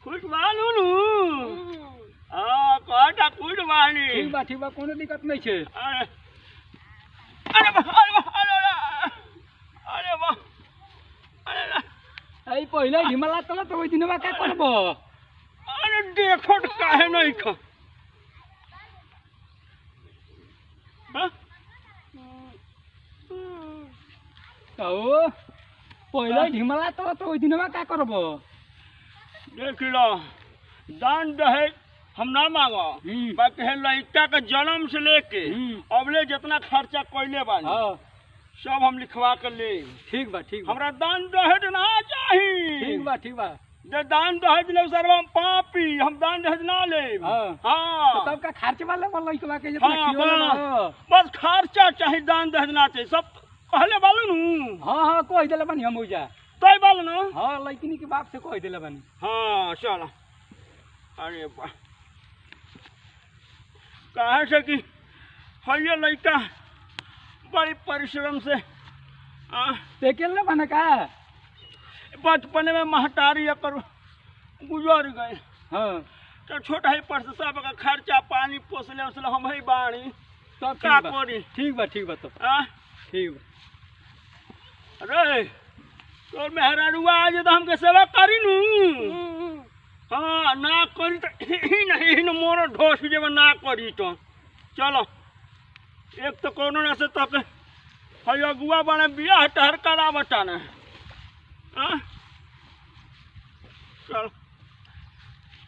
खुश बानू नु हां कहता खुश बानी ठीक बा कोनो दिक्कत नहीं छे। अरे अरे अरे वाह अरे आई पहले हिमालय तल तो ओइ दिनवा का करबो। अरे देखो काहे नहीं ख हां ओ पहले हिमालय तल तो ओइ दिनवा का करबो। देख लो दान दहेज हम ना मांगो बाकी है लड़का के जन्म से लेके अबले जितना खर्चा कइले बानी सब हम लिखवा कर ले। ठीक बा हमरा दान दहेज ना चाहिए। ठीक बा जे दान दहेज ले सर्वम पापी हम दान दहेज ना ले। हां तो तब का खर्च वाला लइकवा के जितना खियोले ना बस खर्चा चाहिए दान दहेज ना चाहिए सब कहले बालू नु। हां कह देले बानी हम ओइजा तय बालू नु। हां लइकनी के बाप से कह देले बानी। हां चल अरे बा कहा से कि हइये लइका बड़ी परिश्रम से अकेले बना का बचपन में महतारी कर गुजर गए। हाँ तो छोटा ही पर सब का खर्चा पानी पोसले उसले हम ही बाणी सब का करी। ठीक बा तो ठीक बा। अरे तोर मेहरारुआ आज तो हमके सेवा करी नु। हाँ ना करी तो ही नहीं न मोर ढोस जब ना करी तो चलो एक तो कोनो ना से तक हई अगुआ बने बियाह टहर करा बटाने। चल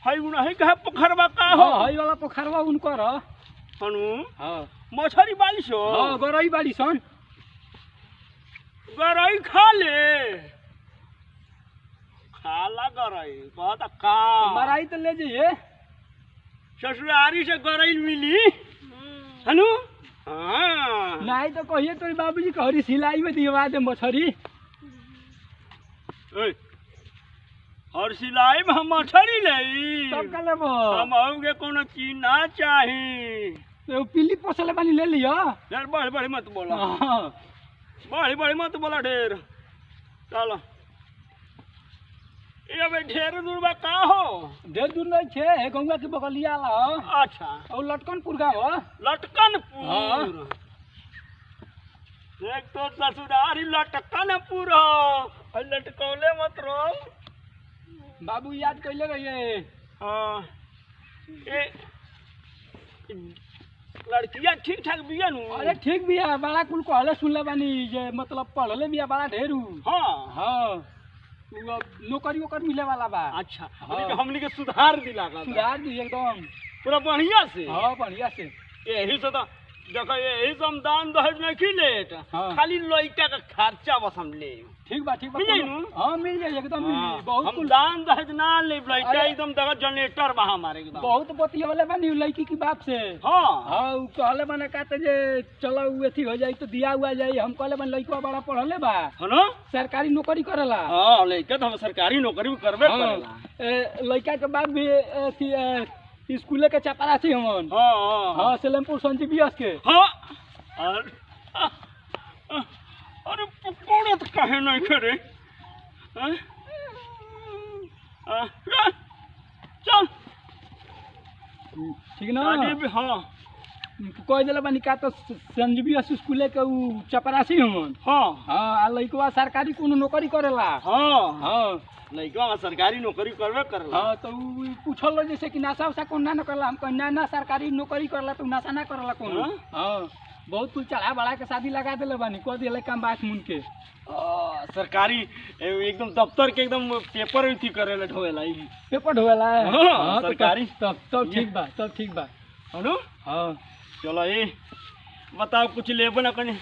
हई नहीं कहे पोखरवा का हो। हई वाला पोखरवा उनकर हनु। हां मछरी बाली सो। हां गरई बाली सन गरई खा ले खाला गरई बहुत का मराई तो ले जाइए ससुरारी से गरई मिली हनु। हाँ नहीं तो कहिए तो बाबूजी कहरी सिलाई में दिवा दे मछरी। और सिलाई में हम मछरी ले तब का लेबो हम आउगे कोनो चीज ना चाही। तो पिल्ली पोसले बानी ले लियो यार बड़ी मत बोला। हां बड़ी मत बोला ढेर। चलो ये बे ढेर दूर बा का हो। ढेर दूर नहीं छे गंगा के बगलिया ला। अच्छा और लटकनपुर गाँव लटकनपुर। देख तो ससुरारी लटकनपुर हो लटकौले मत रहो। बाबू याद कैले रहिए। हाँ ये लड़कियां ठीक ठाक बिया नु। अरे ठीक बिया बड़ा कुल कहले सुनले बानी जे मतलब पढ़ले बिया बड़ा ढेरू। हाँ हाँ नौकरी ओकर मिले वाला बा। अच्छा हमनी के सुधार दिला सुधार दी एकदम पूरा बढ़िया से। हाँ बढ़िया से यही से तो देखो यही से हम दान दहेज नहीं खिलेट। खाली लइका का खर्चा बस हम ले। ठीक बा मिल जाई नु। हां मिल जाई एकदम मिल जाई बहुत हम दान दहेज ना ले लइका एकदम देखो जनरेटर बा हमारे एकदम बहुत बतियले बानी लइकी की बाप से। हां हां उ कहले बने काते जे चलो उ एथी हो जाई तो दिया हुआ जाई। हम कहले बन लइका बड़ा पढ़ले बा है ना सरकारी नौकरी करेला। हां लइका तो हम सरकारी नौकरी करबे करेला। लइका के बाप भी एथी स्कूल के चपरासी हमन। हां हां सलेमपुर संजीवियस के। हां अरे पकोड़त काहे नहीं करे। चल ठीक ना। हाँ कह दिला बानी का तो संजीवियस स्कूल के उ चपरासी हमन। हाँ हाँ लइकवा सरकारी कोनो नौकरी करेला। हाँ हाँ लइकवा सरकारी नौकरी करबे करेला। हाँ तो पूछल जैसे कि नशा वशा कौन ना करला। हम कह ना सरकारी नौकरी करला तो नशा ना करला कोनो। हाँ बहुत कुछ चढ़ा बढ़ा के शादी लगा दिले बानी कह दिले काम बात मुन के। सरकारी एकदम दफ्तर के एकदम पेपर थी करेला ढोवेला पेपर ढोवेला। हाँ सरकारी तब ठीक बा हेलो। हाँ चलो ये बताओ कुछ लेबो ना कने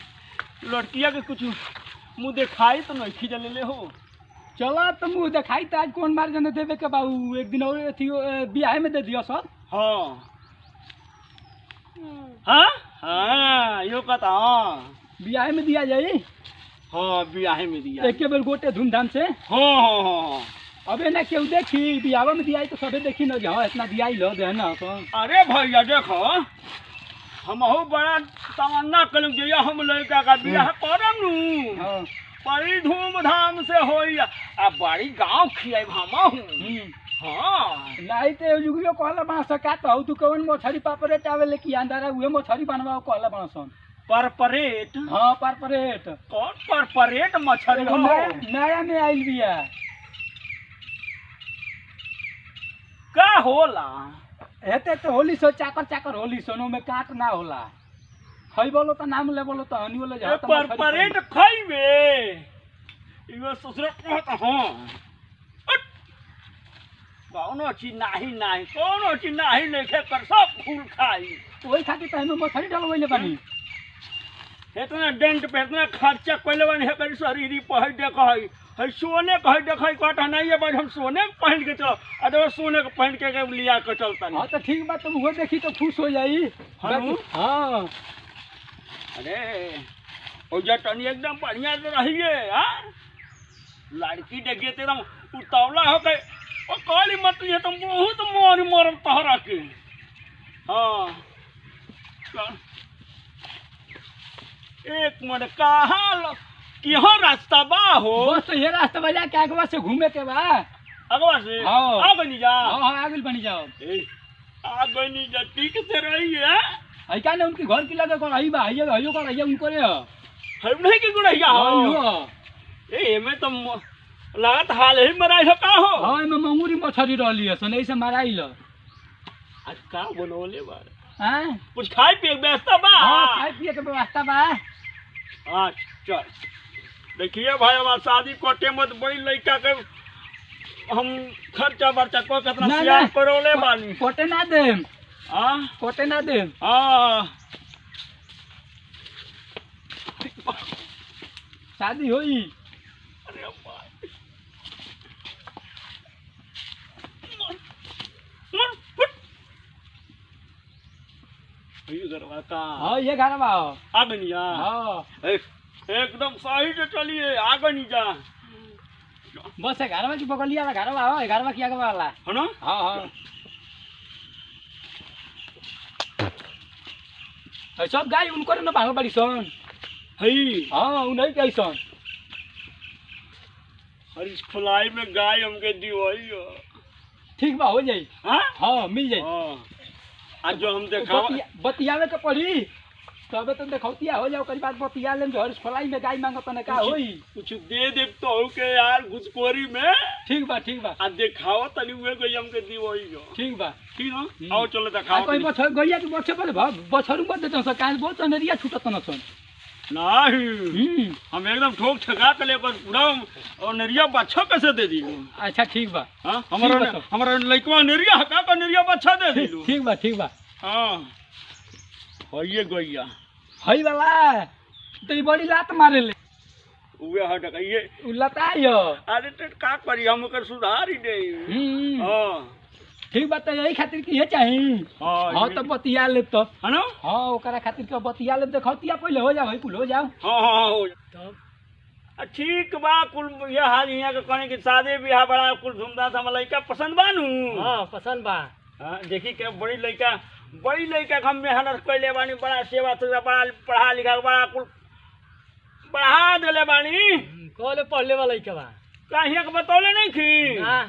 लड़किया के कुछ मुँह दिखाई तो नहीं खींच ले हो। चलो तो मुँह दिखाई तो आज कौन मार जने देवे के बाबू एक दिन और थी बियाह में दे दियो सर। हाँ हाँ हाँ यो कहता। हाँ बियाह में दिया जाई। हाँ बियाह में दिया एक बेर गोटे धूमधाम से। हाँ हाँ हाँ अबे ना क्यों देखी बियाह में दिया तो सबे देखी ना हाँ इतना दिया लो दे ना। अरे भैया देखो हम बड़ा तमन्ना करूँ जैया हम लड़का का बियाह करम नु बड़ी धूमधाम से हो बड़ी गाँव खियाब हम हाँ नहीं तो युगियो कहला बना सका तो तू कौन मछरी पापरेट आवे लेके अंदर उहे मछरी बनवाओ कहला बना सन परपरेट। हाँ पापरेट कौन परपरेट मछली हो? नया में आइल बिया का होला? हेते तो होली सो चाकर चाकर होली सोनो में काट ना होला हई बोलो तो नाम ले बोलो तो हनी बोले जा परपरेट खाइबे इहो ससुर कहत हां कौनो चीज नाही लेखे कर सब फूल खाई ओई खातिर तो हमें मछली डलवइले बानी इतना डेंट पे इतना खर्चा कइले बानी है कर शरीर पहै देखै है सोने कह देखै कहत नहीं है हम सोने पहन के चलो अरे सोने के पहन के लिया के चलता हां तो ठीक बात तुम वो देखी तो खुश हो जाई हां अरे ओ जटनी एकदम बढ़िया से रहिए हां लड़की देखिए तेरा उतावला हो गए ओ काली मछली है तुम बहुत मोर तहरा के हाँ एक मिनट कहाँ यहाँ रास्ता बा हो? बस ये रास्ता बजा के आगवा से घूमे के बा अगवा से आ बनी जा हां आगे बनी जाओ आ बनी जा ठीक से रही है आई का ने उनके घर की लगे कोन आई बा आइयो कर आइयो उनको रे हम नहीं की गुड़ैया हो ए में तो लागत हाल ही मराई हो का हो? हां में मंगूरी मछली रहली है सन ऐसे मराइल आज का बनोले बार हां कुछ खाए पिए के व्यवस्था बा? हां खाए पिए के व्यवस्था बा अच्छा देखिए भाई हमारा शादी कोटे मत बड़ी लड़का के हम खर्चा बर्चा को कितना सियार करोले बानी कोटे ना देम हां कोटे ना देम हां शादी होई अरे भाई ये घरवा का हां ये घरवा आ बनिया हां एकदम सही से चलिए आगे नहीं जा बस घरवा की बगलिया वाला घरवा हो घरवा की आगे वाला है ना? हां हां सब गाय उनको न भाग बड़ी सन हई हां उन्हीं कैसन और इस खुलाई में गाय हमके दिवाई ठीक बा हो जाई हां हां मिल जाई हां आज जो हम देखा बतियावे के पड़ी तबे तो देखौतिया हो जाओ कई बात बतिया लेम जो हर खुलाई में गाय मांगत न का होई कुछ दे दे तो के यार घुसखोरी में ठीक बा आ देखाओ तनी हुए गई हमके दिवाई ठीक बा ठीक ना आओ चलो दिखाओ कोई बछर गैया के बछे पर बछरू मत देत स काल बहुत नरिया छूटत न सन नहीं हम एकदम ठोक ठगा के लेकर पूरा और नरिया बच्चा कैसे दे दी? अच्छा ठीक बा हां हमारा लइकवा नरिया हका का नरिया बच्चा दे दी ठीक बा हां होइए गैया हई वाला तो बड़ी लात मारे ले उहे हट ये लतायो अरे तो का करी हम कर सुधार ही दे हां ठीक बात यही खातिर की है चाही हां तो बतिया ले तो है ना? हां ओकरा खातिर के बतिया ले देखौतिया पहले हो जाओ कुल हो जाओ हां हो तब ठीक बा कुल ये हाल यहाँ के कहने की शादी ब्याह बड़ा कुल धूमधाम से हमारा लड़का पसंद बानू हां पसंद बा हां देखी के बड़ी लड़का हम मेहनत कैले बानी बड़ा सेवा सुविधा बड़ा पढ़ा लिखा बड़ा कुल बढ़ा देले बानी कॉलेज पढ़ले वाला लड़का बा काहे के बतौले नहीं खी हां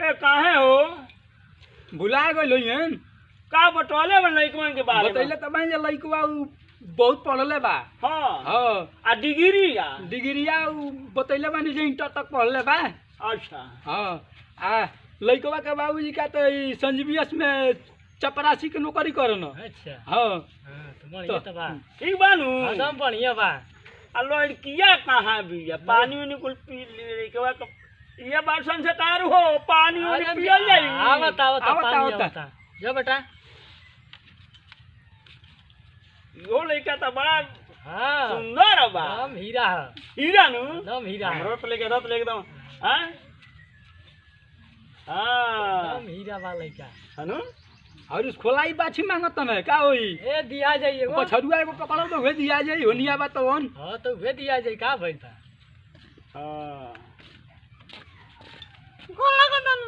ए काहे हो भुला गइल हन का बतौले में लड़कवन के बारे में बतैले त बानी लड़कवा बहुत पढ़ले बा हां हां आ डिग्रिया बतैले बानी जे इंटर तक पढ़ले बा अच्छा हां आ लड़कवा के बाबूजी का तो संजीवियस में चपरासी के नौकरी करन अच्छा हां तो बढ़िया त बा ठीक बानू एकदम बढ़िया बा आ लड़किया कहां बिया पानी उनी कुल पी लड़कवा के ये बात संस्कार हो पानी उनी पियल जाई आवता जा बेटा यो लड़का तो बड़ा हां सुंदर बा एकदम हीरा है हीरा नु एकदम हीरा है रत लेके एकदम हां हां एकदम हीरा बा लड़का है नु और उस खोलाई बाछी मांगत न का होई ए दिया जाई एगो पछरुआ एगो पकड़ो तो वे दिया जाई होनिया बा तो वन हां तो वे दिया जाई का भइल था हां गोला गदन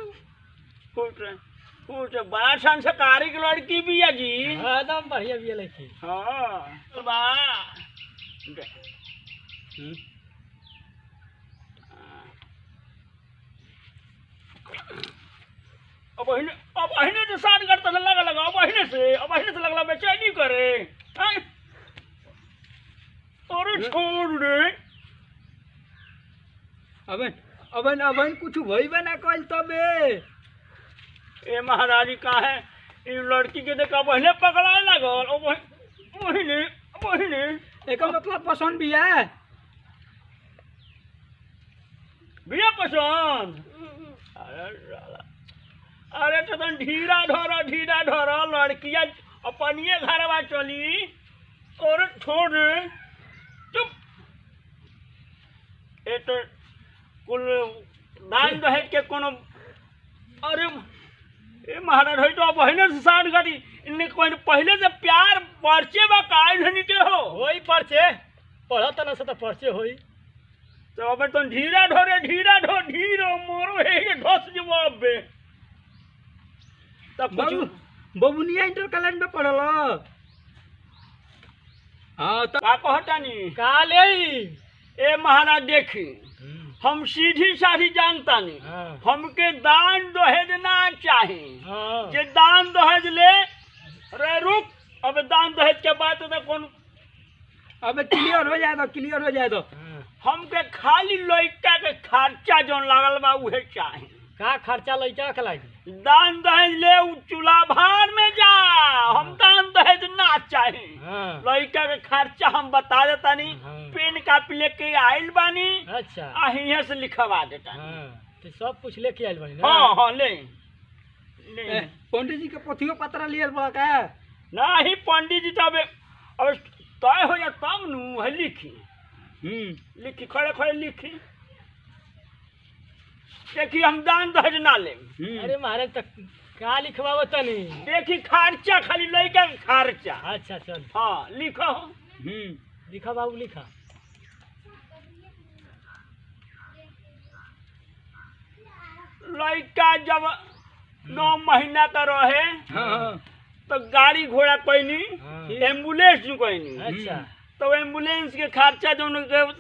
कुछ बड़ा संस्कारी की लड़की भी है जी हां एकदम बढ़िया भी लड़की हां बा अब अहिने से साठ करता लगा अब अहिने से लगला बेचैनी करे हैं? अरे छोड़ रे अबन कुछ भइबे ना कइल तबे। ए महारानी का है इ लड़की के देख अब अहिने पकड़ाए लागल अब अहिने एकर मतलब पसंद भी है। बिया पसंद अरे तो तन ढीरा ढोरा लड़किया अपनिए घरवा चली और छोड़ रे चुप। ए तो कुल दान दहेज के कोनो अरे ए महाराज है तो बहने से साठ घटी इन्हें कोई पहले से प्यार पर्चे बा काल धनी के हो होई परचे पढ़त न से तो परचे होई। तो अब तुम ढीरा ढीरो मोरो हे ढोस जब बे तब कुछ बबुनिया इंटर कॉलेज में पढ़ल। हाँ तो का कहतानी का ले ए महाराज देखी हम सीधी साधी जानता नहीं हाँ। हमके दान दहेज ना चाहे हां जे दान दहेज ले रे रुक अब दान दहेज के बात तो कौन अब क्लियर हो जाए तो हमके खाली लइका के खर्चा जोन लागल बा उहे चाहे। का खर्चा लइका के लागी दान दहेज ले उ चूल्हा भार में जा हम दान दहेज ना चाहे। हां लइका के खर्चा हम बता देतानी हाँ। पेन कापी लेके आइल बानी अच्छा अहिए से लिखवा देता। हां तो सब कुछ लेके आइल बानी ना। हाँ ले पंडित जी के पोथियो पत्र लियल बा का। नहीं पंडित जी तब अब तय हो जा तब नु है लिखी लिखी खड़े लिखी देखी हम दान दहेज ना ले। अरे महाराज तक का लिखवाव तनी देखी खर्चा खाली लइका के खर्चा। अच्छा चल हाँ लिखो लिखा बाबू लिखा। लइका जब 9 महीना का रहे तो गाड़ी घोड़ा कोई हाँ। एम्बुलेंस कोई अच्छा तो एम्बुलेंस के खर्चा जो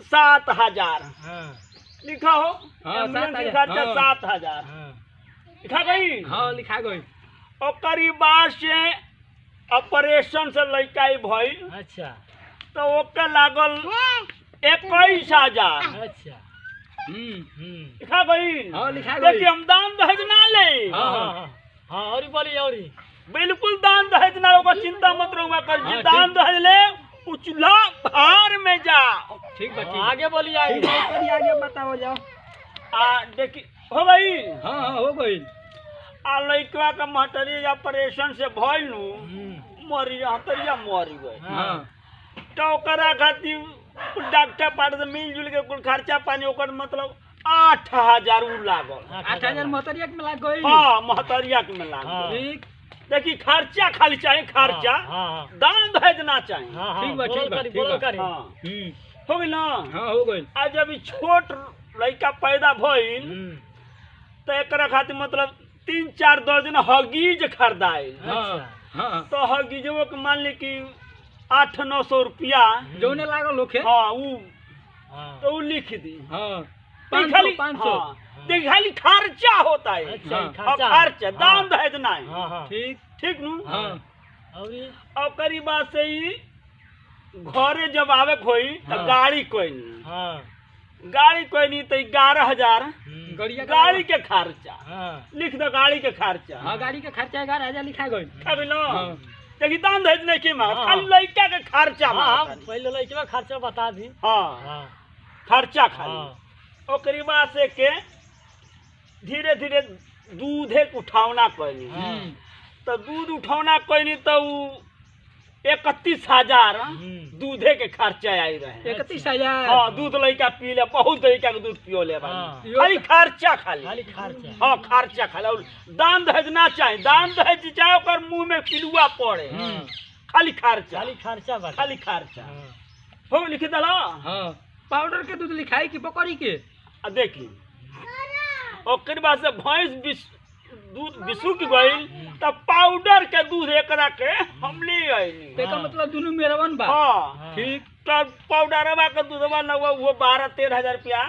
7,000 हां लिखा हो हाँ, एम्बुलेंस के 7,000, खर्चा हाँ। 7,000 हां लिखा गई। हाँ लिखा गई। ओकरी बाद से ऑपरेशन से लइका भइल अच्छा तो ओके लागल 21,000 अच्छा लिखा गई। हाँ लिखा गई। देखिए हम दान दहेज ना ले हां हां और बोली और बिल्कुल दान दहेज ना होगा चिंता मत रहुआ कर हाँ, दान दहेज ले उचला भार में जा। ठीक बा आगे बोली आई आगे बताओ जाओ। देखी हो गई। हाँ हो गई। आ लइकवा का महतरी ऑपरेशन से भइल नु मरी हतरिया मरी गई हाँ तो ओकरा खातिर डॉक्टर पास से मिलजुल के कुल खर्चा पानी ओकर मतलब 8,000 उ लागल। 8,000 मोहतरिया में लाग गई। हाँ महतरिया के में हाँ। लागल। ठीक देखी खर्चा खाली चाहिए खर्चा हां दान दहेज ना चाहिए। हां ठीक बा, ठीक बा, ठीक बा। करी हाँ हो गई ना। हाँ हो गई। आ जब ई छोट लड़का पैदा भइल तो एकरा खातिर मतलब 3-4 दर्जन हगीज खरीदाइल। हाँ हाँ तो हगीजो के मान ली कि 800-900 रुपया जौने लागल होखे। हाँ उ हां तो उ लिख दी। हाँ खाली 500 देख खाली खर्चा होता है। अच्छा और खर्चा दान दहेज नहीं। हां हां ठीक। ठीक नु। हाँ और और करी बात से ही घरे जब आवे कोई तो हाँ। गाड़ी कोई नहीं हां तो 11,000 गड़िया गाड़ी के खर्चा हां लिख दो गाड़ी के खर्चा। हाँ गाड़ी के खर्चा 11,000 लिखा गई। अभी लो हाँ। देखी दान दहेज नहीं की मांगा हाँ। खाली लड़का के खर्चा हां मांगा। पहले लइका खर्चा बता दी। हाँ हां खर्चा खाली। हां ओकरी बाद से के धीरे धीरे दूधे के उठावना कैली तो दूध उठावना कैली तो 31,000 दूधे के खर्चा आई रहे। 31,000। हाँ दूध लड़का पी ले बहुत लड़का के दूध पियो ले हाँ। खाली खर्चा खाली। खाली खर्चा हाँ खर्चा खाली और दान दहेज ना चाहे। दान दहेज चाहे ओकर मुंह में पिलुआ पड़े खाली खर्चा बा खाली खर्चा। हां हो लिख दला। हाँ पाउडर के दूध लिखाई कि बकरी के। देखी ओकर बाद से भैंस दूध बिसुक गईल तब पाउडर के दूध एकरा के हम ले आइली। तेका मतलब दोनों मेरवन बा। हाँ ठीक। तब पाउडरवा का दूधवा लगवा वो 12-13 हजार रुपया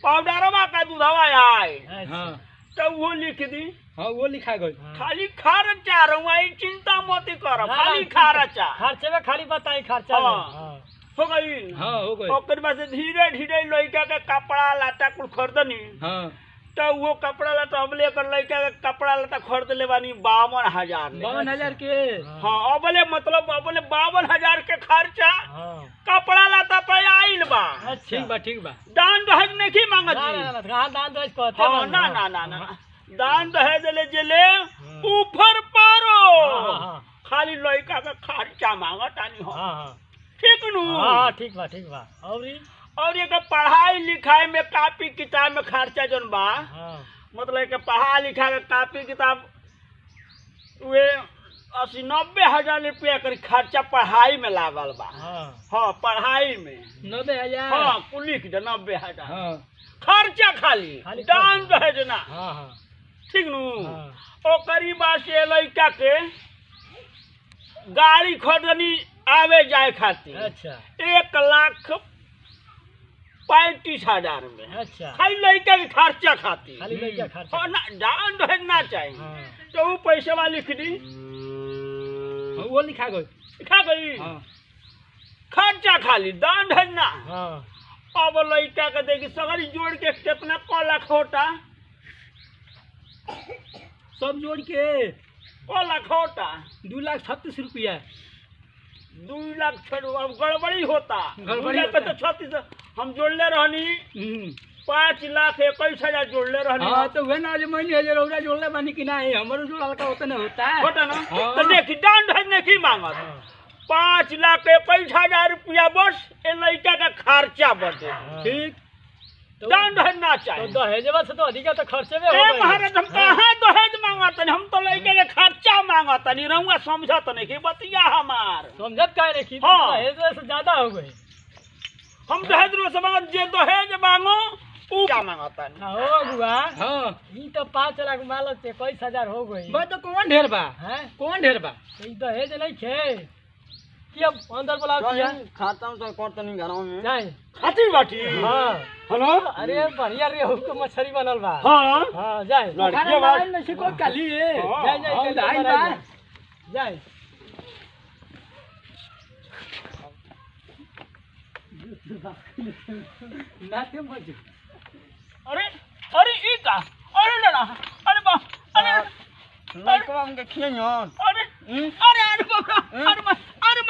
पाउडरवा का दूधवा आए। हाँ तो वो लिख दी। हाँ वो लिखा गई। खाली खर्चा रहुआ, चिंता मत करो, ना, खाली ना, खर्चा। खर्चे में खाली बताई खर्चा में। हाँ। हाँ। हो गई। हाँ हो गई। ओकर बाद से धीरे धीरे लड़का के कपड़ा लता कुल खरीदनी। हाँ तो वो कपड़ा लता अब लेकर लड़का के कपड़ा लता खरीद ले बानी 52,000 ले। 52,000 के। हाँ अबले मतलब अबले 52,000 के खर्चा हाँ। कपड़ा लता पे आइल बा। अच्छा। ठीक बा। दान दहेज नहीं मांगत ना, जी। ना, ना, कहाँ दान दहेज कहते हाँ हैं? ना ना ना ना दान दहेज ले जले ऊपर पारो। हाँ, हाँ। खाली लड़का का खर्चा मांगत आनी हो। हाँ, हाँ। ठीक नु। हाँ, ठीक बा। और ये के पढ़ाई लिखाई में कापी किताब में खर्चा जन बा। हाँ। मतलब के पढ़ाई लिखाई के कापी किताब वे 80-90,000 रुपया कर खर्चा पढ़ाई में लागल बा। हाँ। हाँ पढ़ाई में 90,000। हाँ कुल लिख दे 90,000 हाँ खर्चा खाली दान दहेज ना। हाँ, हाँ। ठीक नु। हाँ। ओ करीबा से लड़का के गाड़ी खरीदनी आवे जाए खातिर अच्छा। 1,35,000 में। अच्छा। खाली लड़का के खर्चा खातिर। खाली लड़का खर्चा। हाँ ना दान दहेज ना चाहिए। हाँ। तो वो पैसे वाली लिख दी। हाँ, वो लिखा गई। लिखा गई। हाँ खर्चा खाली दान दहेज ना। हाँ। अब लड़का के देखी सगरी जोड़ के कितना क लाख होता। सब जोड़ के क लाख होता 2,36,000 रुपया। 2 लाख छोड़ो अब गड़बड़ी होता। गड़बड़ी 2 लाख तो 36 हम जोड़ले रहनी 5,21,000 जोड़ले रहनी। हाँ तो वह ना जो मैंने हजार रौरा जोड़ले बानी कि नहीं हमारे जोड़ा का होता नहीं होता है। होता ना। हाँ। तो देखी दान दहेज नहीं मांगत। 5,21,000 रुपया बस ए लड़का का खर्चा बचे। ठीक। दान दहेज ना तो चाहिए। दहेजवा से तो अधिक तो खर्चे में ए हो गई। महाराज हम कहाँ दहेज मांगत नहीं, हम तो लड़के के खर्चा मांगत नहीं। रहुआ समझत नहीं कि बतिया हमार समझत काहे नहीं कि हाँ। दहेज से ज्यादा हो गई। हम दहेज रो से मांगत जे दहेज मांगो ऊ क्या मांगत नहीं। हाँ, हो गुआ। हाँ ई तो 5 लाख मान लो 21,000 हो गई। बस तो कौन ढेर बा हैं? कौन ढेर बा। ई दहेज नहीं खे कि अब अंदर बुलाओ किया खाता तो करत नहीं घरों में जाए। खाती बाटी। हाँ। हेलो अरे बढ़िया रेहू के मछली बनल बा। हाँ हाँ जाए। लड़की बात नहीं सिको काली है। हाँ। जाए जाए हाँ, जाए, जाए, जाए जाए। जाए। नाते मत। अरे अरे ई का अरे लड़ा अरे बा अरे लड़का हमके खियाइयो अरे अरे अरे बाप रे अरे मैं अरे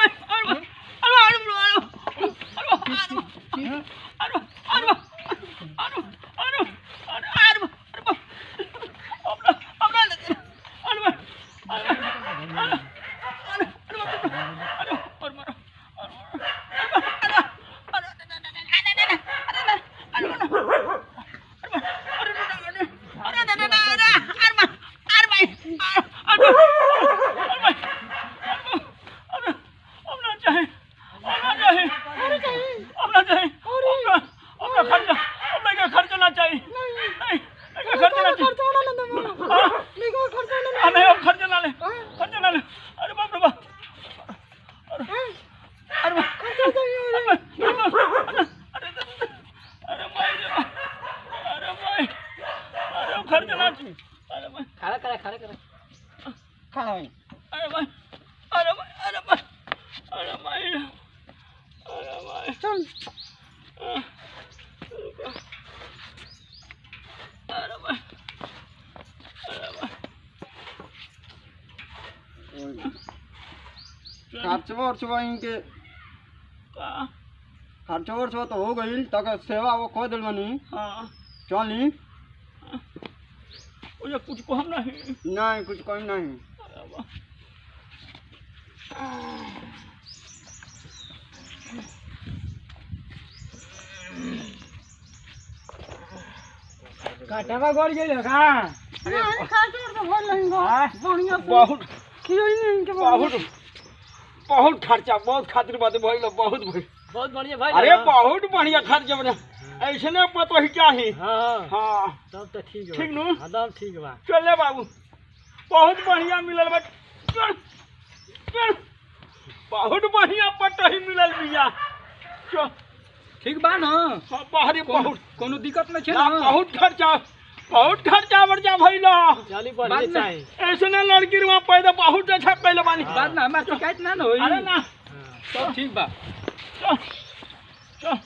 मैं अरे मैं अरे खड़ा करा खाना भाई चल खर्चवा इनके खर्चवा तो हो गई तक सेवा वो कह दिल बनी चली कुछ को हम नहीं नहीं कुछ कहीं नहीं काटावा गड़ गेल का बहुत बहुत खर्चा बहुत खातिर बात भइल बहुत भइल बहुत बढ़िया भाई। अरे बहुत बढ़िया खर्चा बने ऐसे ने पतो ही चाहिए। हाँ हाँ तब तो ठीक है। ठीक नु एकदम ठीक बा। चले बाबू बहुत बढ़िया मिलल बा चल चल बहुत बढ़िया पटही मिलल बिया चल ठीक बा ना बाहरी बहुत कोनो दिक्कत नहीं ना है ना। बहुत खर्चा बढ़ जा भइला जाली बाद बढ़े में- चाहे ऐसने लड़की वहाँ पैदा बहुत अच्छा कैले बानी बाद में हमार शिकायत ना होई अरे ना सब ठीक बा चल चल